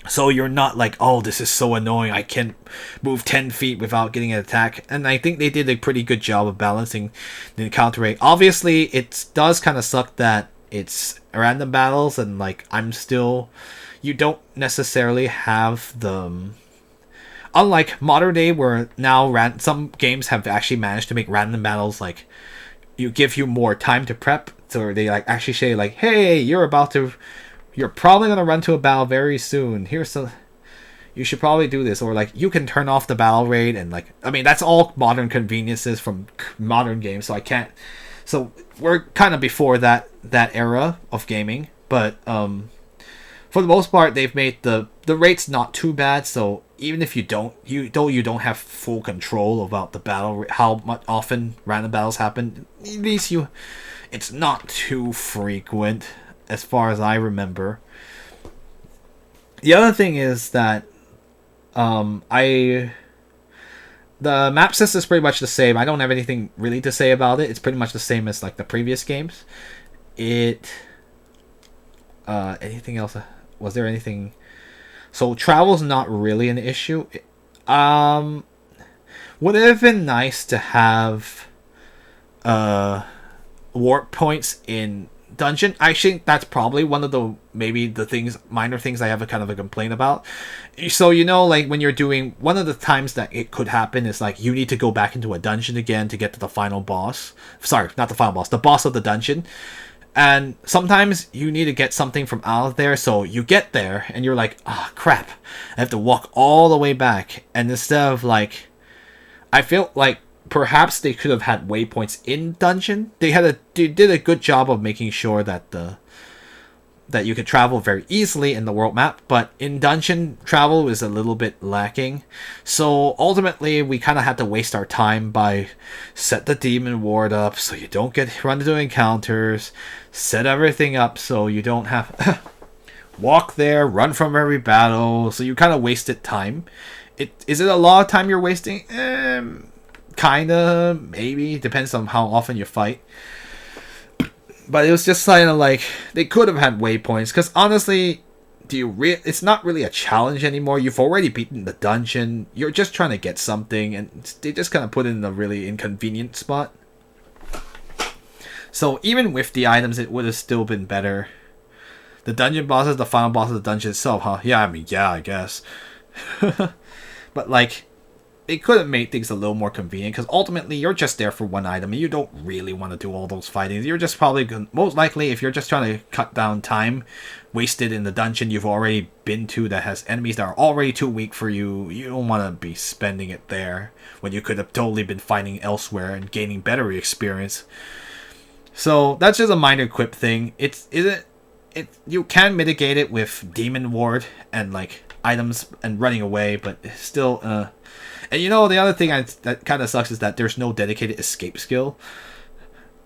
So you're not like, oh, this is so annoying, I can't move 10 feet without getting an attack. And I think they did a pretty good job of balancing the encounter rate. Obviously, it does kind of suck that it's random battles, and like, you don't necessarily have the... Unlike modern day, where now some games have actually managed to make random battles, like, give you more time to prep. So they like actually say like, hey, you're probably going to run to a battle very soon. You should probably do this. Or like, you can turn off the battle rate, and like, I mean, that's all modern conveniences from modern games, so I can't... So we're kind of before that era of gaming, but for the most part, they've made the rates not too bad. So even if you don't have full control about the battle, how much often random battles happen, at least it's not too frequent, as far as I remember. The other thing is that the map system is pretty much the same. I don't have anything really to say about it. It's pretty much the same as like the previous games. Anything else? Was there anything? So travel's not really an issue. Would it have been nice to have warp points in dungeon. I think that's probably one of the maybe the things minor things I have a kind of a complaint about. So like when you're doing one of the times that it could happen is like you need to go back into a dungeon again to get to the final boss. Sorry, not the final boss, the boss of the dungeon. And sometimes you need to get something from out of there, so you get there and you're like, ah, crap, I have to walk all the way back. And instead of like, I feel like perhaps they could have had waypoints in dungeon. They did a good job of making sure that that you could travel very easily in the world map, but in dungeon travel is a little bit lacking. So ultimately we kind of had to waste our time by set the demon ward up so you don't get run into encounters, set everything up so you don't have walk there, run from every battle, so you kind of wasted time. Is it a lot of time you're wasting? Kinda, maybe, depends on how often you fight. But it was just kind of like they could have had waypoints, because honestly, it's not really a challenge anymore. You've already beaten the dungeon. You're just trying to get something, and they just kind of put it in a really inconvenient spot. So even with the items, it would have still been better. The dungeon boss is the final boss of the dungeon itself, huh? Yeah, I guess. But like, it could have made things a little more convenient, because ultimately you're just there for one item and you don't really want to do all those fighting. You're just probably most likely, if you're just trying to cut down time wasted in the dungeon you've already been to that has enemies that are already too weak for you, you don't want to be spending it there when you could have totally been fighting elsewhere and gaining better experience. So that's just a minor quip thing. You can mitigate it with demon ward and like items and running away, but still and the other thing that kind of sucks is that there's no dedicated escape skill,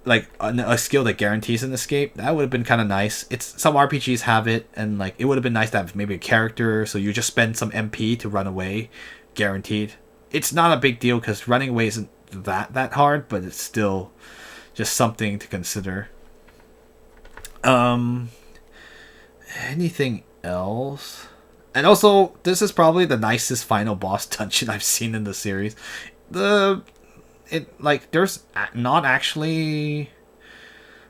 like a skill that guarantees an escape. That would have been kind of nice. Some RPGs have it, and like it would have been nice to have maybe a character so you just spend some MP to run away, guaranteed. It's not a big deal because running away isn't that hard, but it's still just something to consider. Anything else? And also, this is probably the nicest final boss dungeon I've seen in the series. There's not actually,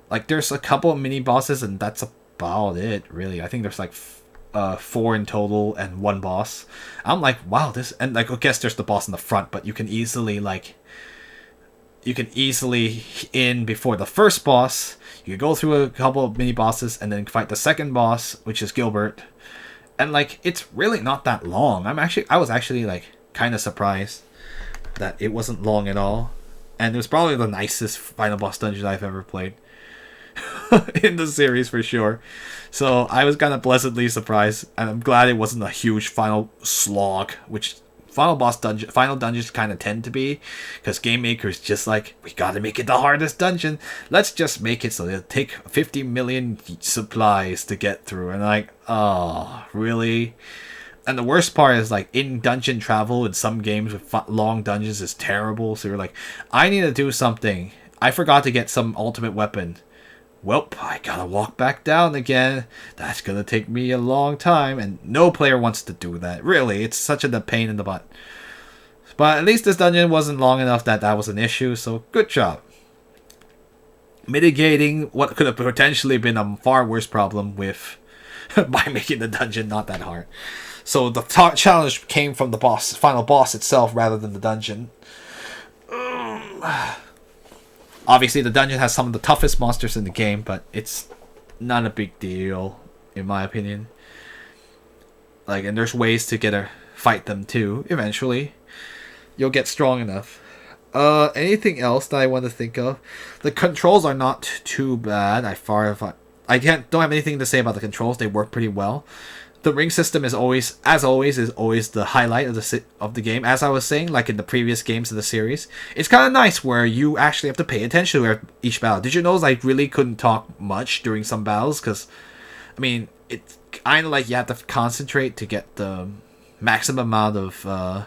like, there's a couple of mini bosses and that's about it, really. I think there's like 4 in total and 1 boss. I'm like, wow, and like, I guess there's the boss in the front, but you can easily in before the first boss. You go through a couple of mini bosses and then fight the second boss, which is Gilbert. And like, it's really not that long. I was actually like kind of surprised that it wasn't long at all. And it was probably the nicest final boss dungeon I've ever played in the series for sure. So I was kind of pleasantly surprised, and I'm glad it wasn't a huge final slog, which final dungeons kind of tend to be, because game makers just like, we gotta make it the hardest dungeon. Let's just make it so it'll take 50 million supplies to get through. And like, oh, really? And the worst part is like in dungeon travel in some games with long dungeons is terrible. So you're like, I need to do something. I forgot to get some ultimate weapon. Welp, I gotta walk back down again. That's gonna take me a long time, and no player wants to do that. Really, it's such a pain in the butt. But at least this dungeon wasn't long enough that was an issue, so good job. Mitigating what could have potentially been a far worse problem with by making the dungeon not that hard. So the challenge came from the final boss itself rather than the dungeon. Obviously, the dungeon has some of the toughest monsters in the game, but it's not a big deal, in my opinion. Like, and there's ways to fight them too. Eventually, you'll get strong enough. Anything else that I want to think of? The controls are not too bad. Don't have anything to say about the controls. They work pretty well. The ring system is always the highlight of the game. As I was saying, like in the previous games of the series, it's kind of nice where you actually have to pay attention to each battle. Did you notice I really couldn't talk much during some battles? Because, I mean, it's kind of like you have to concentrate to get the maximum amount of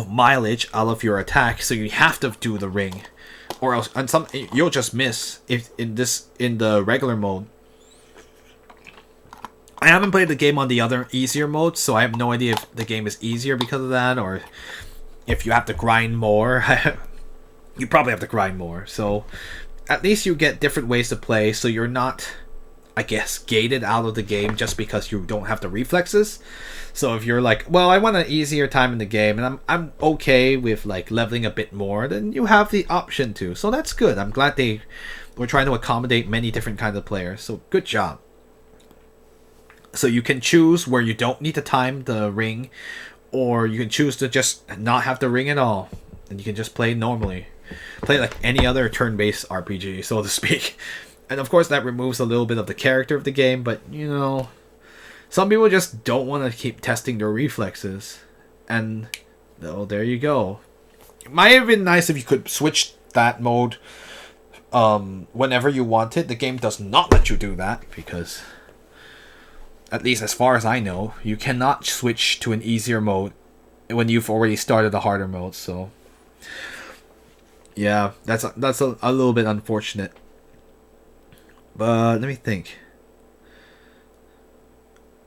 mileage out of your attack. So you have to do the ring, or else you'll just miss if in the regular mode. I haven't played the game on the other easier modes, so I have no idea if the game is easier because of that, or if you have to grind more. You probably have to grind more. So at least you get different ways to play, so you're not, I guess, gated out of the game just because you don't have the reflexes. So if you're like, well, I want an easier time in the game and I'm okay with like leveling a bit more, then you have the option to. So that's good. I'm glad they were trying to accommodate many different kinds of players. So good job. So you can choose where you don't need to time the ring, or you can choose to just not have the ring at all, and you can just play normally. Play like any other turn-based RPG, so to speak. And of course that removes a little bit of the character of the game, but you know, some people just don't want to keep testing their reflexes. And oh, there you go. It might have been nice if you could switch that mode whenever you wanted. The game does not let you do that, because at least as far as I know, you cannot switch to an easier mode when you've already started the harder mode. So yeah, that's a little bit unfortunate. But let me think.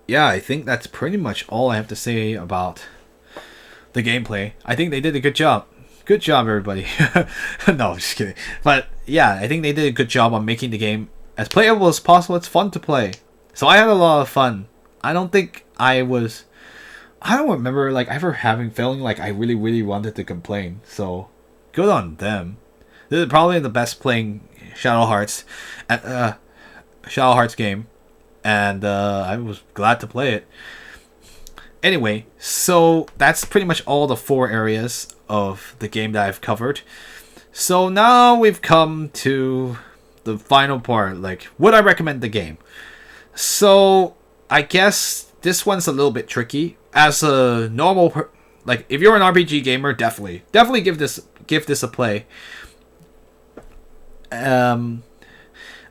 Yeah, I think that's pretty much all I have to say about the gameplay. I think they did a good job. Good job, everybody. No, I'm just kidding. But yeah, I think they did a good job on making the game as playable as possible. It's fun to play. So I had a lot of fun. I don't remember like ever feeling like I really, really wanted to complain. So good on them. This is probably the best playing Shadow Hearts game, and I was glad to play it. Anyway, so that's pretty much all the 4 areas of the game that I've covered. So now we've come to the final part, like, would I recommend the game? So I guess this one's a little bit tricky. As a normal, like, if you're an RPG gamer, definitely give this a play.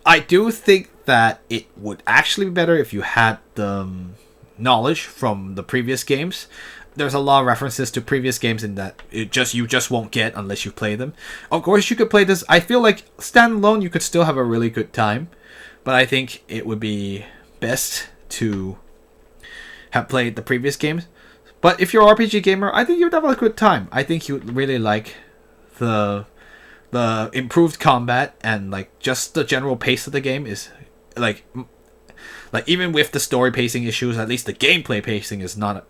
I do think that it would actually be better if you had the knowledge from the previous games. There's a lot of references to previous games in that you just won't get unless you play them. Of course, you could play this. I feel like standalone, you could still have a really good time, but I think it would be best to have played the previous games. But if you're an RPG gamer, I think you'd have a good time. I think you'd really like the improved combat, and like just the general pace of the game is like even with the story pacing issues, at least the gameplay pacing is not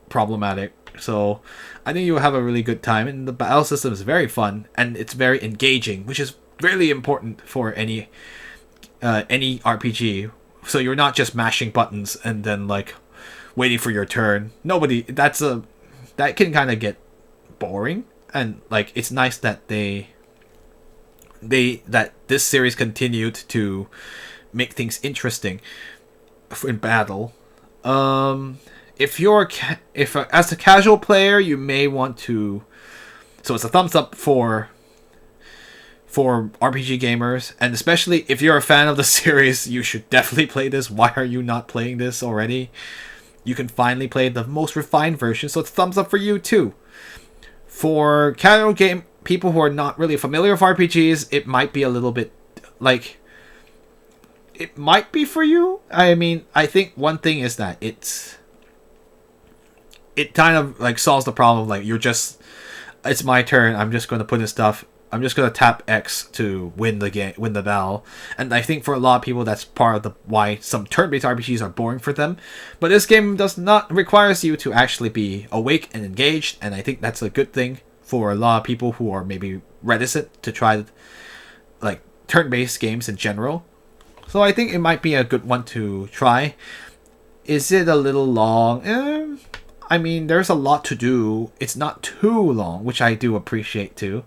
problematic. So I think you'll have a really good time, and the battle system is very fun and it's very engaging, which is really important for any RPG. So you're not just mashing buttons and then like waiting for your turn. That can kind of get boring. And like it's nice that that this series continued to make things interesting in battle. If as a casual player, you may want to. So it's a thumbs up for RPG gamers, and especially if you're a fan of the series, you should definitely play this. Why are you not playing this already? You can finally play the most refined version, so it's thumbs up for you too. For casual game people who are not really familiar with RPGs, it might be a little bit like it might be for you. I mean, I think one thing is that it kind of like solves the problem. Like it's my turn. I'm just going to put in stuff. I'm just going to tap X to win the battle. And I think for a lot of people, that's part of the why some turn-based RPGs are boring for them. But this game requires you to actually be awake and engaged, and I think that's a good thing for a lot of people who are maybe reticent to try like turn-based games in general. So I think it might be a good one to try. Is it a little long? I mean, there's a lot to do. It's not too long, which I do appreciate too.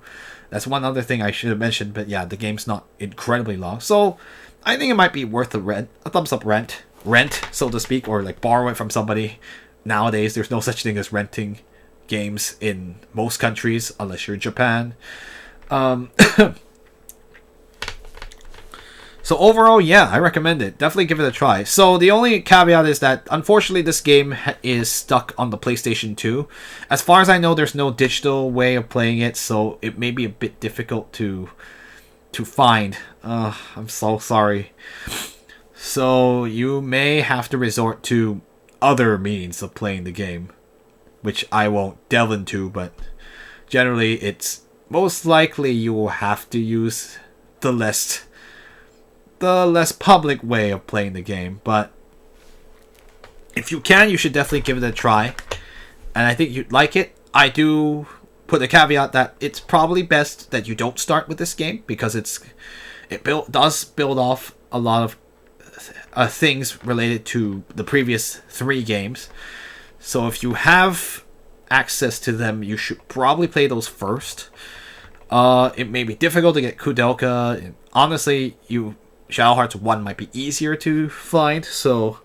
That's one other thing I should have mentioned, but yeah, the game's not incredibly long. So I think it might be worth a thumbs up rent, so to speak, or like borrow it from somebody. Nowadays, there's no such thing as renting games in most countries, unless you're in Japan. So overall, yeah, I recommend it. Definitely give it a try. So the only caveat is that, unfortunately, this game is stuck on the PlayStation 2. As far as I know, there's no digital way of playing it, so it may be a bit difficult to find. I'm so sorry. So you may have to resort to other means of playing the game, which I won't delve into, but generally it's most likely you will have to use the less public way of playing the game. But if you can, you should definitely give it a try, and I think you'd like it. I do put a caveat that it's probably best that you don't start with this game, because it does build off a lot of things related to the previous 3 games. So if you have access to them, you should probably play those first. It may be difficult to get Kudelka. Honestly, Shadow Hearts 1 might be easier to find, so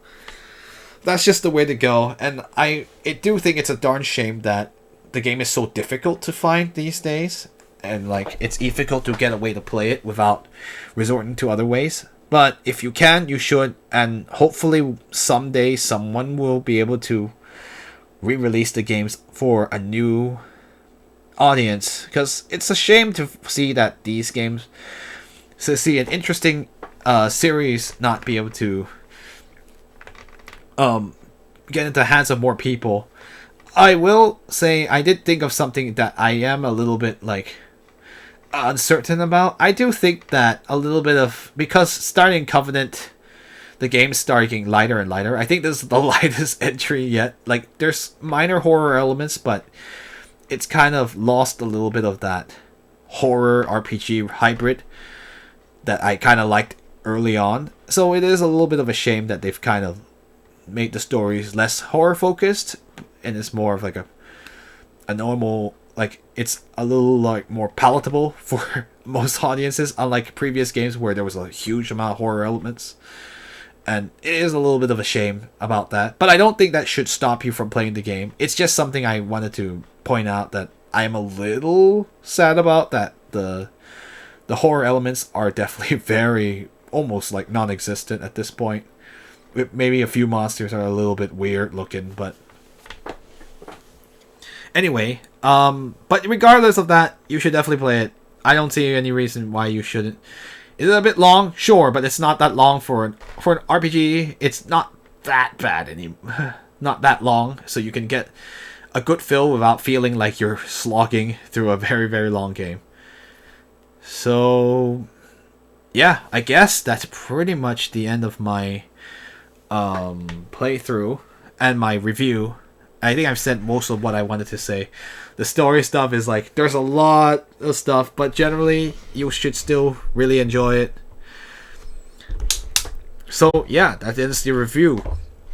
that's just the way to go. And I do think it's a darn shame that the game is so difficult to find these days, and like it's difficult to get a way to play it without resorting to other ways. But if you can, you should, and hopefully someday someone will be able to re-release the games for a new audience, because it's a shame to see that these games, to see an interesting series not be able to get into the hands of more people. I will say I did think of something that I am a little bit like uncertain about. I do think that a little bit of, because starting Covenant, the game started getting lighter and lighter. I think this is the lightest entry yet. Like, there's minor horror elements, but it's kind of lost a little bit of that horror RPG hybrid that I kind of liked early on. So it is a little bit of a shame that they've kind of made the stories less horror focused, and it's more of like a normal, like, it's a little like more palatable for most audiences, unlike previous games where there was a huge amount of horror elements. And it is a little bit of a shame about that, but I don't think that should stop you from playing the game. It's just something I wanted to point out, that I am a little sad about, that the horror elements are definitely very, almost like non-existent at this point. Maybe a few monsters are a little bit weird looking, but anyway, but regardless of that, you should definitely play it. I don't see any reason why you shouldn't. Is it a bit long? Sure, but it's not that long for an RPG. It's not that bad anymore. Not that long, so you can get a good feel without feeling like you're slogging through a very, very long game. So yeah, I guess that's pretty much the end of my playthrough and my review. I think I've said most of what I wanted to say. The story stuff is like, there's a lot of stuff, but generally you should still really enjoy it. So yeah, that ends the review.